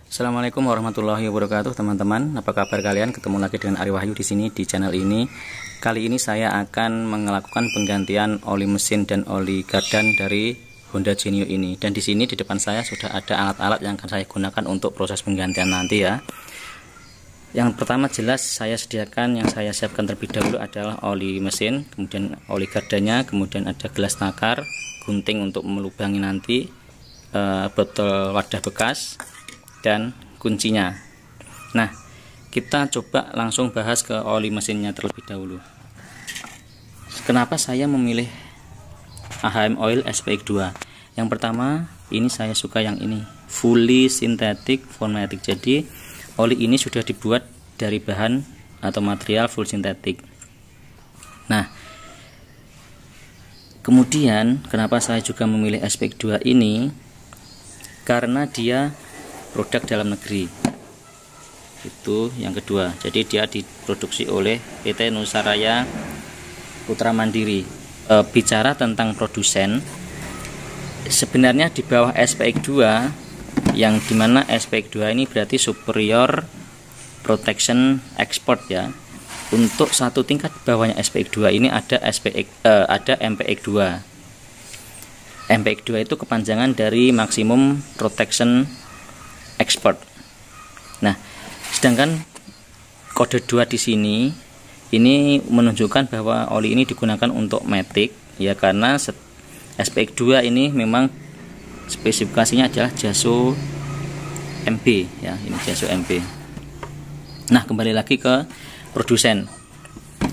Assalamualaikum warahmatullahi wabarakatuh, teman-teman. Apa kabar kalian? Ketemu lagi dengan Ari Wahyu di sini di channel ini. Kali ini saya akan melakukan penggantian oli mesin dan oli gardan dari Honda Genio ini. Dan di sini di depan saya sudah ada alat-alat yang akan saya gunakan untuk proses penggantian nanti ya. Yang pertama jelas saya sediakan, yang saya siapkan terlebih dahulu adalah oli mesin, kemudian oli gardannya, kemudian ada gelas takar, gunting untuk melubangi nanti, botol wadah bekas, dan kuncinya. Nah, kita coba langsung bahas ke oli mesinnya terlebih dahulu. Kenapa saya memilih AHM Oil SPX2? Yang pertama, ini saya suka yang ini, fully synthetic formatic. Jadi oli ini sudah dibuat dari bahan atau material full synthetic. Nah, kemudian kenapa saya juga memilih SPX2 ini? Karena dia produk dalam negeri. Itu yang kedua. Jadi dia diproduksi oleh PT Nusaraya Putra Mandiri. Bicara tentang produsen, sebenarnya di bawah SPX2, yang dimana SPX2 ini berarti Superior Protection Export ya. Untuk satu tingkat bawahnya SPX2 ini ada ada MPX2. MPX2 itu kepanjangan dari Maximum Protection Export. Nah, sedangkan kode 2 di sini ini menunjukkan bahwa oli ini digunakan untuk matic ya, karena SPX2 ini memang spesifikasinya adalah JASO MB ya, ini JASO MB. Nah, kembali lagi ke produsen.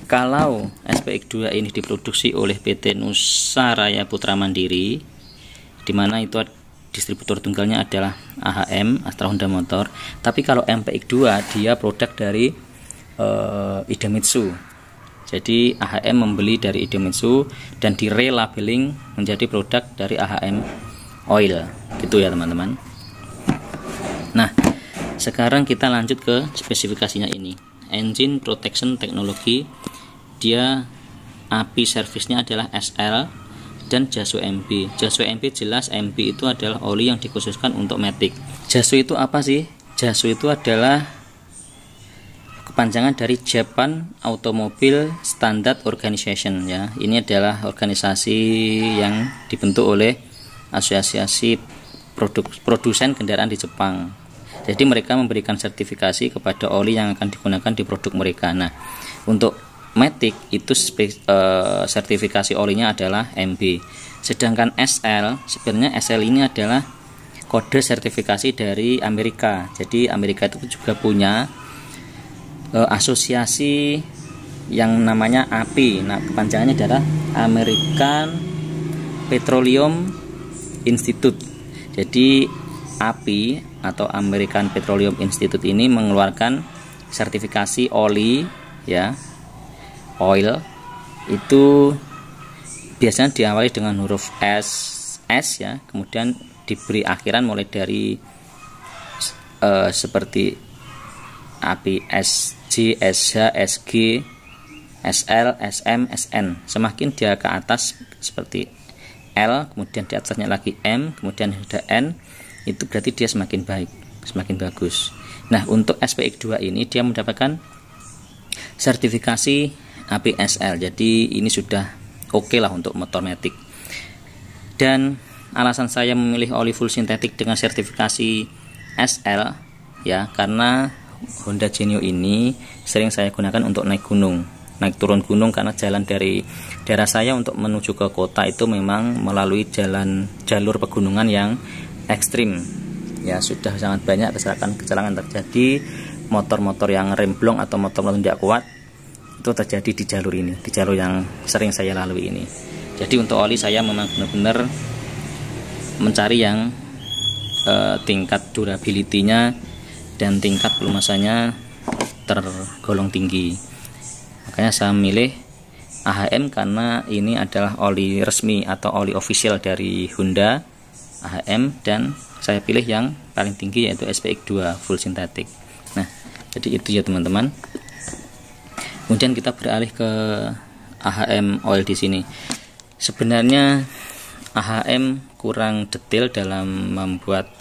Kalau SPX2 ini diproduksi oleh PT Nusaraya Putra Mandiri, di mana itu distributor tunggalnya adalah AHM Astra Honda Motor. Tapi kalau MPX2 dia produk dari Idemitsu. Jadi AHM membeli dari Idemitsu dan direlabeling menjadi produk dari AHM Oil. Gitu ya teman-teman. Nah, sekarang kita lanjut ke spesifikasinya ini. Engine Protection Technology. Dia API servisnya adalah SL dan JASO MB. JASO MB jelas, MB itu adalah oli yang dikhususkan untuk matic. JASO itu apa sih? JASO itu adalah kepanjangan dari Japan Automobile Standard Organization ya. Ini adalah organisasi yang dibentuk oleh asosiasi produsen kendaraan di Jepang. Jadi mereka memberikan sertifikasi kepada oli yang akan digunakan di produk mereka. Nah, untuk matic itu sertifikasi olinya adalah MB. Sedangkan SL, sebenarnya SL ini adalah kode sertifikasi dari Amerika. Jadi Amerika itu juga punya asosiasi yang namanya API. Nah, kepanjangannya adalah American Petroleum Institute. Jadi API atau American Petroleum Institute ini mengeluarkan sertifikasi oli ya, oil itu biasanya diawali dengan huruf S ya, kemudian diberi akhiran mulai dari seperti API SG, SH, SG, SL, SM, SN. Semakin dia ke atas seperti L, kemudian di atasnya lagi M, kemudian ada N, itu berarti dia semakin baik, semakin bagus. Nah, untuk SPX2 ini dia mendapatkan sertifikasi APSL. Jadi ini sudah oke lah untuk motor matic. Dan alasan saya memilih oli full synthetic dengan sertifikasi SL ya, karena Honda Genio ini sering saya gunakan untuk naik gunung, naik turun gunung, karena jalan dari daerah saya untuk menuju ke kota itu memang melalui jalur pegunungan yang ekstrim ya. Sudah sangat banyak kecelakaan terjadi, motor-motor yang remblong atau motor-motor tidak kuat itu terjadi di jalur ini, di jalur yang sering saya lalui ini. Jadi untuk oli saya memang benar-benar mencari yang tingkat durability-nya dan tingkat pelumasannya tergolong tinggi. Makanya saya memilih AHM karena ini adalah oli resmi atau oli official dari Honda AHM, dan saya pilih yang paling tinggi yaitu SPX2 full synthetic. Nah, jadi itu ya teman-teman. Kemudian kita beralih ke AHM Oil di sini. Sebenarnya AHM kurang detail dalam membuat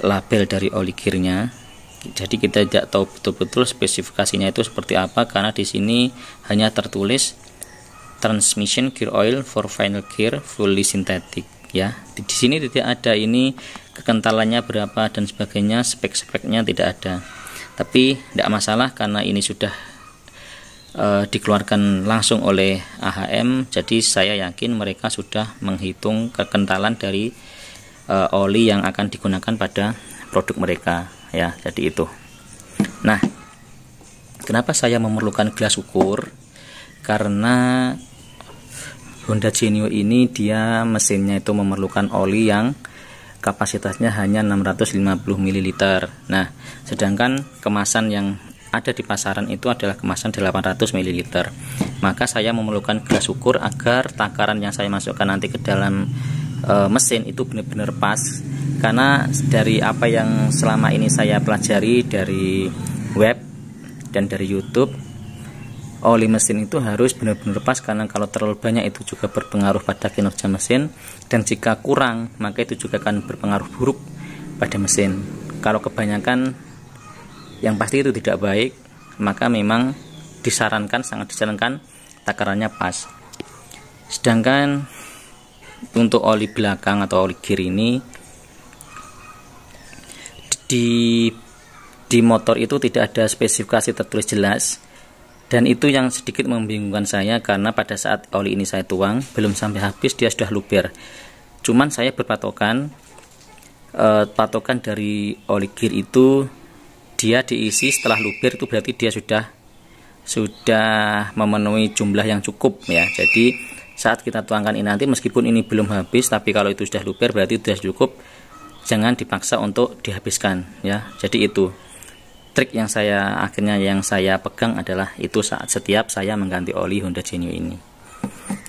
label dari oli gearnya. Jadi kita tidak tahu betul-betul spesifikasinya itu seperti apa, karena di sini hanya tertulis transmission gear oil for final gear fully synthetic ya. Di sini tidak ada ini kekentalannya berapa dan sebagainya, spek-speknya tidak ada. Tapi tidak masalah karena ini sudah dikeluarkan langsung oleh AHM, jadi saya yakin mereka sudah menghitung kekentalan dari oli yang akan digunakan pada produk mereka ya. Jadi itu. Nah, kenapa saya memerlukan gelas ukur? Karena Honda Genio ini dia mesinnya itu memerlukan oli yang kapasitasnya hanya 650 ml. Nah, sedangkan kemasan yang ada di pasaran itu adalah kemasan 800 ml. Maka saya memerlukan gelas ukur agar takaran yang saya masukkan nanti ke dalam mesin itu benar-benar pas. Karena dari apa yang selama ini saya pelajari dari web dan dari YouTube, oli mesin itu harus benar-benar pas, karena kalau terlalu banyak itu juga berpengaruh pada kinerja mesin, dan jika kurang maka itu juga akan berpengaruh buruk pada mesin. Kalau kebanyakan, yang pasti itu tidak baik, maka memang sangat disarankan takarannya pas. Sedangkan untuk oli belakang atau oli gear ini di motor itu tidak ada spesifikasi tertulis jelas, dan itu yang sedikit membingungkan saya, karena pada saat oli ini saya tuang belum sampai habis dia sudah luber. Cuman saya berpatokan patokan dari oli gear itu dia diisi setelah luber, itu berarti dia sudah memenuhi jumlah yang cukup ya. Jadi saat kita tuangkan ini nanti, meskipun ini belum habis, tapi kalau itu sudah luber berarti sudah cukup, jangan dipaksa untuk dihabiskan ya. Jadi itu trik yang saya pegang adalah itu saat setiap saya mengganti oli Honda Genio ini.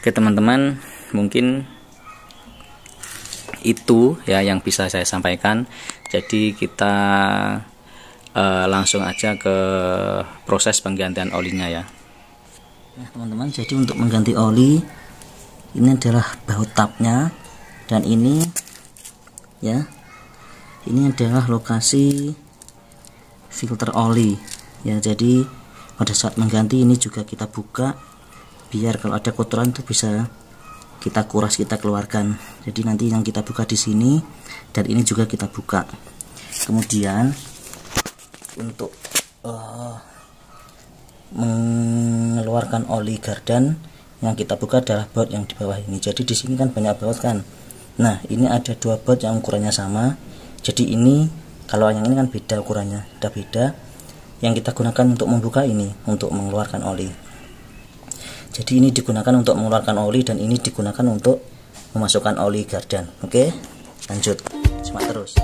Oke teman-teman, mungkin itu ya yang bisa saya sampaikan. Jadi kita langsung aja ke proses penggantian olinya ya. Nah teman-teman, jadi untuk mengganti oli ini adalah baut tabnya, dan ini ya, ini adalah lokasi filter oli ya. Jadi pada saat mengganti ini juga kita buka, biar kalau ada kotoran itu bisa kita kuras, kita keluarkan. Jadi nanti yang kita buka di sini, dan ini juga kita buka. Kemudian untuk mengeluarkan oli gardan, yang kita buka adalah baut yang di bawah ini. Jadi di sini kan banyak baut kan. Nah, ini ada dua baut yang ukurannya sama. Jadi ini, kalau yang ini kan beda ukurannya, sudah beda. Yang kita gunakan untuk membuka ini untuk mengeluarkan oli. Jadi ini digunakan untuk mengeluarkan oli, dan ini digunakan untuk memasukkan oli gardan. Oke, lanjut, simak terus.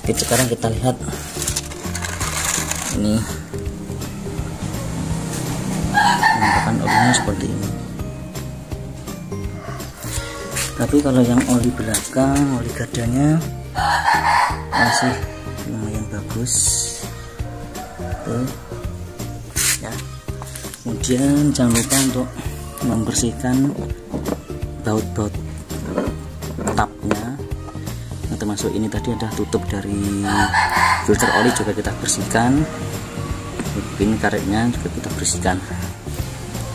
Oke, sekarang kita lihat ini penampakan olinya seperti ini. Tapi kalau yang oli belakang, oli gardanya masih lumayan bagus tuh ya. Kemudian jangan lupa untuk membersihkan baut-baut tabnya, termasuk ini tadi ada tutup dari filter oli juga kita bersihkan. Ini karetnya juga kita bersihkan.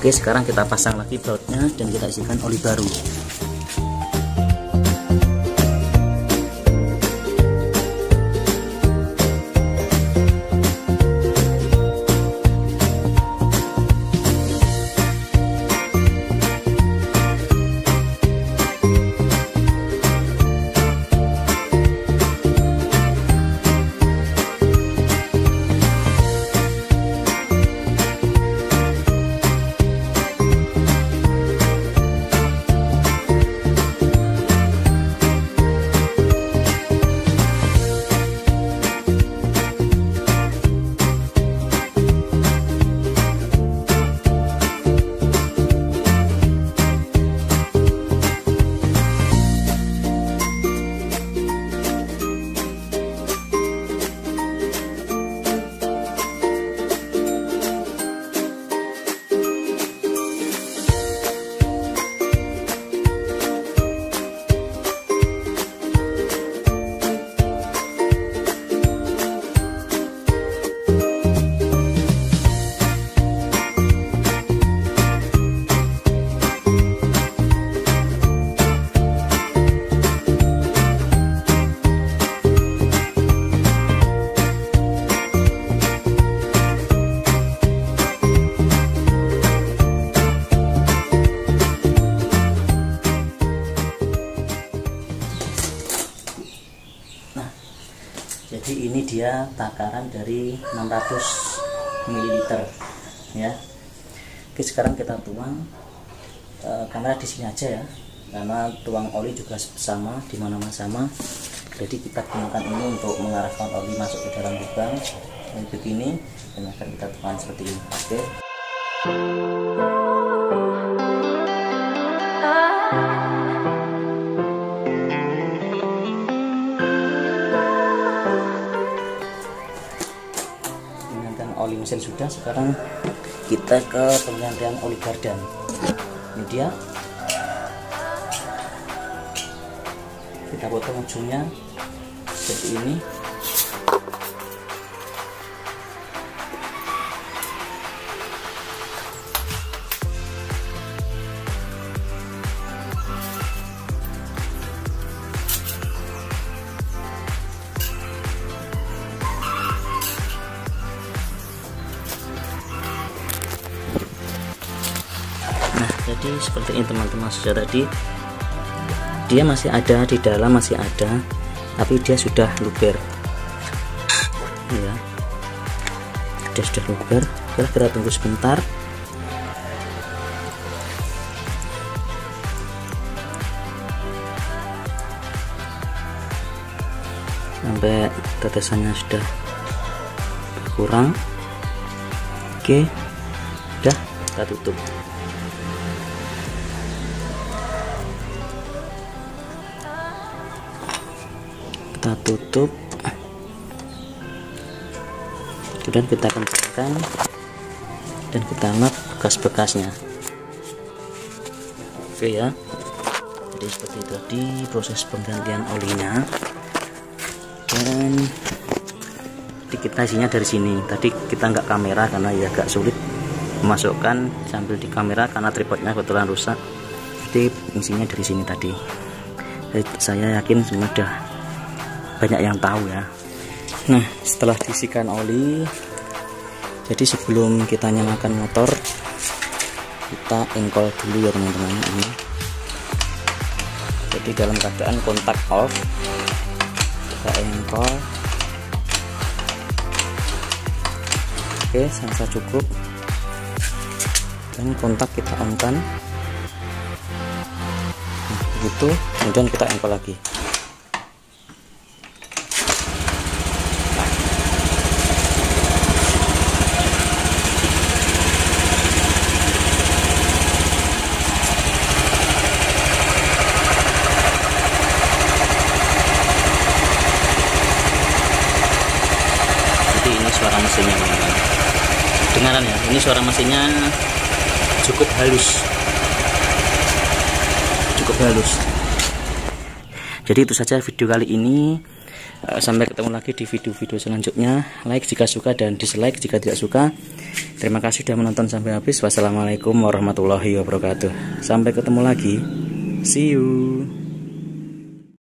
Oke, sekarang kita pasang lagi bautnya dan kita isikan oli baru. Jadi ini dia takaran dari 600 ml ya. Oke, sekarang kita tuang. Kamera di sini aja ya, karena tuang oli juga sama di mana-mana sama. Jadi kita gunakan ini untuk mengarahkan oli masuk ke dalam lubang begini, dan akan kita tuang seperti ini. Oke. Oli mesin sudah, sekarang kita ke penggantian oli gardan. Ini dia, kita potong ujungnya seperti ini. Jadi seperti ini teman-teman, sudah tadi dia masih ada di dalam, masih ada, tapi dia sudah luber ya, dia sudah luber. Kita tunggu sebentar sampai tetesannya sudah berkurang. Oke, udah, kita tutup. Kita tutup, kemudian kita kencangkan dan kita lap bekas-bekasnya. Oke ya, jadi seperti itu tadi proses penggantian olinya. Dan kita isinya dari sini. Tadi kita nggak kamera karena ya agak sulit memasukkan sambil di kamera karena tripodnya kebetulan rusak. Jadi isinya dari sini tadi. Jadi saya yakin semua udah banyak yang tahu ya. Nah, setelah diisikan oli, jadi sebelum kita nyalakan motor, kita engkol dulu ya teman-teman. Ini jadi dalam keadaan kontak off, kita engkol. Oke, sensor cukup, dan kontak kita on kan. Nah, begitu, kemudian kita engkol lagi. Ini suara mesinnya teman-teman, dengaran ya, ini suara mesinnya cukup halus. Jadi itu saja video kali ini. Sampai ketemu lagi di video-video selanjutnya. Like jika suka dan dislike jika tidak suka. Terima kasih sudah menonton sampai habis. Wassalamualaikum warahmatullahi wabarakatuh. Sampai ketemu lagi, see you.